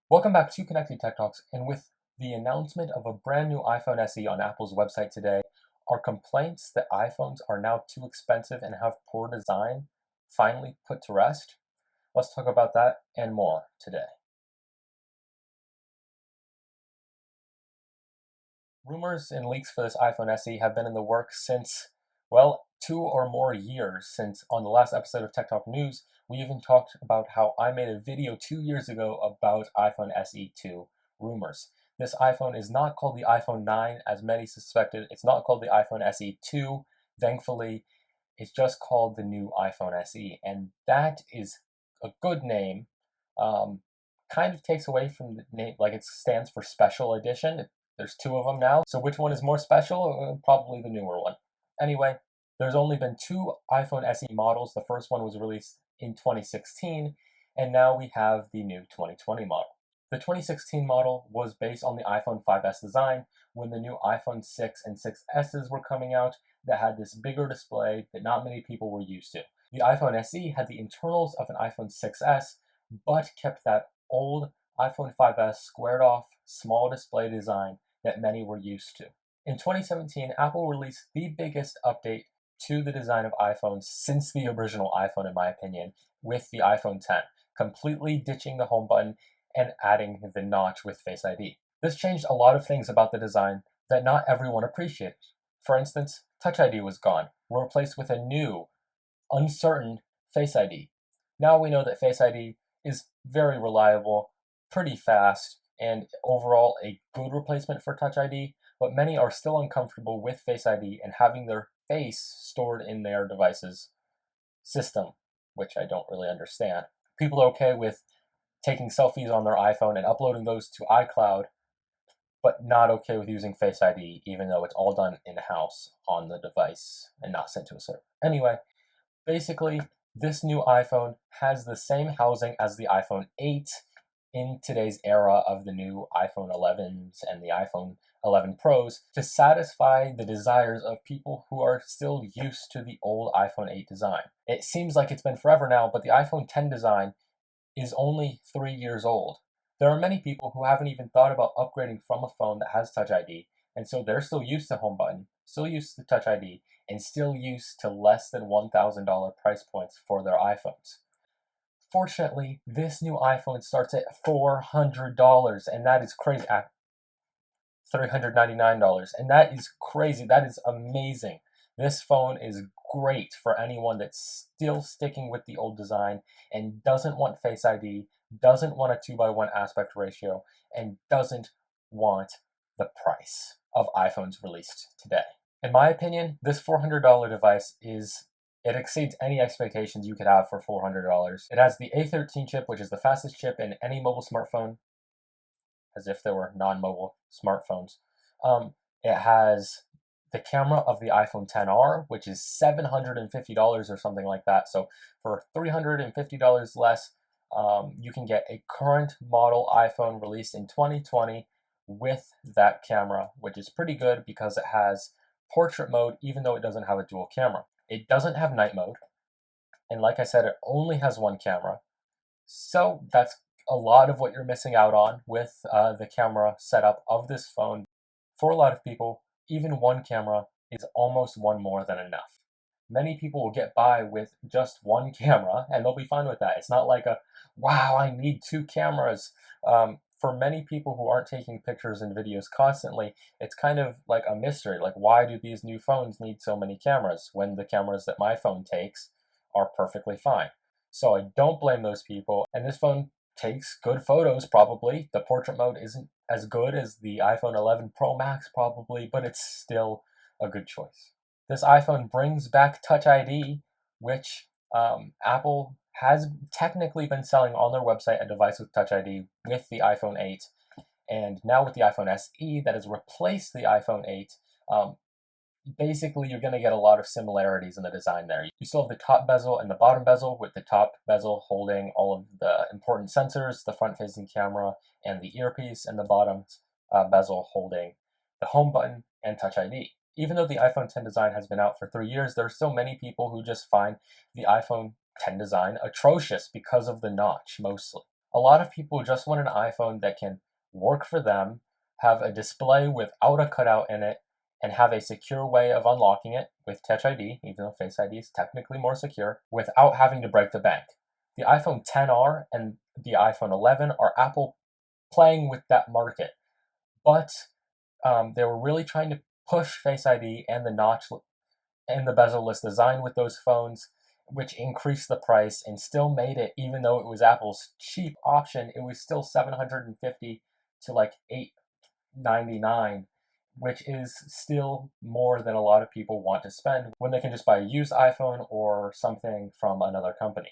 Welcome back to Connected Tech Talks, and with the announcement of a brand new iPhone SE on Apple's website today, are complaints that iPhones are now too expensive and have poor design finally put to rest? Let's talk about that and more today. Rumors and leaks for this iPhone SE have been in the works since, well, 2 or more years. Since on the last episode of Tech Talk News, we even talked about how I made a video 2 years ago about iPhone SE 2 rumors. This iPhone is not called the iPhone 9, as many suspected. It's not called the iPhone SE 2, thankfully. It's just called the new iPhone SE, and that is a good name. Um, Kind of takes away from the name, like it stands for Special Edition. There's two of them now, so which one is more special? Probably the newer one. Anyway, there's only been two iPhone SE models. The first one was released in 2016, and now we have the new 2020 model. The 2016 model was based on the iPhone 5S design when the new iPhone 6 and 6Ss were coming out that had this bigger display that not many people were used to. The iPhone SE had the internals of an iPhone 6S, but kept that old iPhone 5S squared off, small display design that many were used to. In 2017, Apple released the biggest update to the design of iPhones since the original iPhone, in my opinion, with the iPhone 10, completely ditching the home button and adding the notch with Face ID. This changed a lot of things about the design that not everyone appreciated. For instance, Touch ID was gone, replaced with a new, uncertain Face ID. Now we know that Face ID is very reliable, pretty fast, and overall a good replacement for Touch ID, but many are still uncomfortable with Face ID and having their face stored in their device's system, which I don't really understand. People are okay with taking selfies on their iPhone and uploading those to iCloud, but not okay with using Face ID, even though it's all done in-house on the device and not sent to a server. Anyway, basically, this new iPhone has the same housing as the iPhone 8 in today's era of the new iPhone 11s and the iPhone 11 Pros to satisfy the desires of people who are still used to the old iPhone 8 design. It seems like it's been forever now, but the iPhone 10 design is only 3 years old. There are many people who haven't even thought about upgrading from a phone that has Touch ID, and so they're still used to Home Button, still used to Touch ID, and still used to less than $1,000 price points for their iPhones. Fortunately, this new iPhone starts at $400, and that is crazy. $399, and that is crazy. That is amazing. This phone is great for anyone that's still sticking with the old design and doesn't want Face ID, doesn't want a 2:1 aspect ratio, and doesn't want the price of iPhones released today. In my opinion, this $400 device it exceeds any expectations you could have for $400. It has the A13 chip, which is the fastest chip in any mobile smartphone, as if there were non-mobile smartphones. It has the camera of the iPhone XR, which is $750 or something like that. So for $350 less, you can get a current model iPhone released in 2020 with that camera, which is pretty good because it has portrait mode, even though it doesn't have a dual camera. It doesn't have night mode, and like I said, it only has one camera. So that's a lot of what you're missing out on with the camera setup of this phone. For a lot of people, even one camera is almost one more than enough. Many people will get by with just one camera and they'll be fine with that. It's not like wow, I need two cameras. For many people who aren't taking pictures and videos constantly, it's kind of like a mystery. Like, why do these new phones need so many cameras when the cameras that my phone takes are perfectly fine? So I don't blame those people. And this phone takes good photos, probably. The portrait mode isn't as good as the iPhone 11 Pro Max, probably, but it's still a good choice. This iPhone brings back Touch ID, which Apple has technically been selling on their website a device with Touch ID with the iPhone 8. And now with the iPhone SE that has replaced the iPhone 8, basically you're going to get a lot of similarities in the design there. You still have the top bezel and the bottom bezel, with the top bezel holding all of the important sensors, the front-facing camera, and the earpiece, and the bottom bezel holding the home button and Touch ID. Even though the iPhone 10 design has been out for 3 years, there are still many people who just find the iPhone 10 design atrocious because of the notch, mostly. A lot of people just want an iPhone that can work for them, have a display without a cutout in it, and have a secure way of unlocking it with Touch ID, even though Face ID is technically more secure, without having to break the bank. The iPhone XR and the iPhone 11 are Apple playing with that market, but they were really trying to push Face ID and the notch and the bezel-less design with those phones, which increased the price and still made it, even though it was Apple's cheap option, it was still 750 to like 899, which is still more than a lot of people want to spend when they can just buy a used iPhone or something from another company.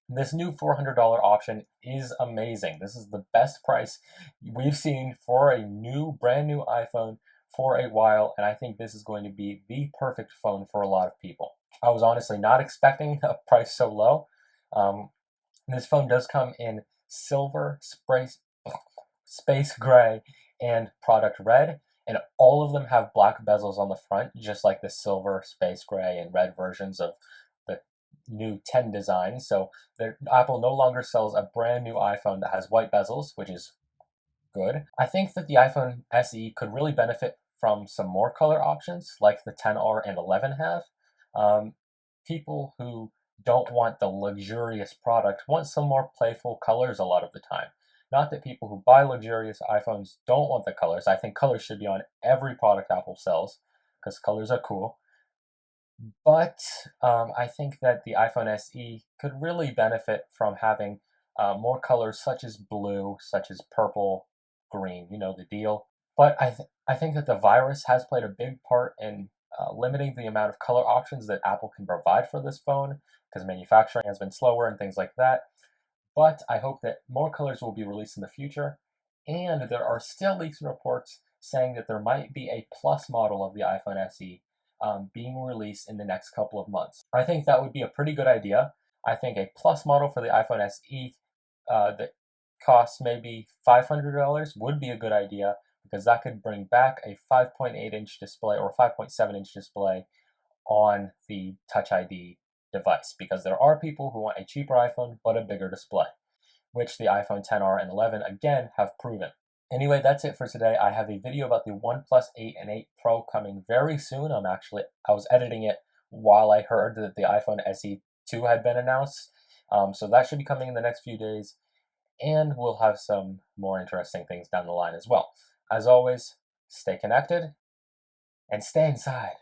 This new $400 option is amazing. This is the best price we've seen for a brand new iPhone for a while, and I think this is going to be the perfect phone for a lot of people. I was honestly not expecting a price so low. This phone does come in silver, space gray, and product red, and all of them have black bezels on the front, just like the silver, space gray, and red versions of the new 10 design. So Apple no longer sells a brand new iPhone that has white bezels, which is good. I think that the iPhone SE could really benefit from some more color options like the XR and 11 have. People who don't want the luxurious product want some more playful colors a lot of the time. Not that people who buy luxurious iPhones don't want the colors. I think colors should be on every product Apple sells because colors are cool. But I think that the iPhone SE could really benefit from having more colors such as blue, such as purple, green, you know, the deal. But I think that the virus has played a big part in limiting the amount of color options that Apple can provide for this phone because manufacturing has been slower and things like that. But I hope that more colors will be released in the future. And there are still leaks and reports saying that there might be a plus model of the iPhone SE being released in the next couple of months. I think that would be a pretty good idea. I think a plus model for the iPhone SE that costs maybe $500 would be a good idea because that could bring back a 5.8-inch display or 5.7-inch display on the Touch ID device because there are people who want a cheaper iPhone but a bigger display, which the iPhone XR and 11 again have proven. Anyway, that's it for today. I have a video about the OnePlus 8 and 8 Pro coming very soon. I was editing it while I heard that the iPhone SE 2 had been announced. So that should be coming in the next few days. And we'll have some more interesting things down the line as well. As always, stay connected and stay inside.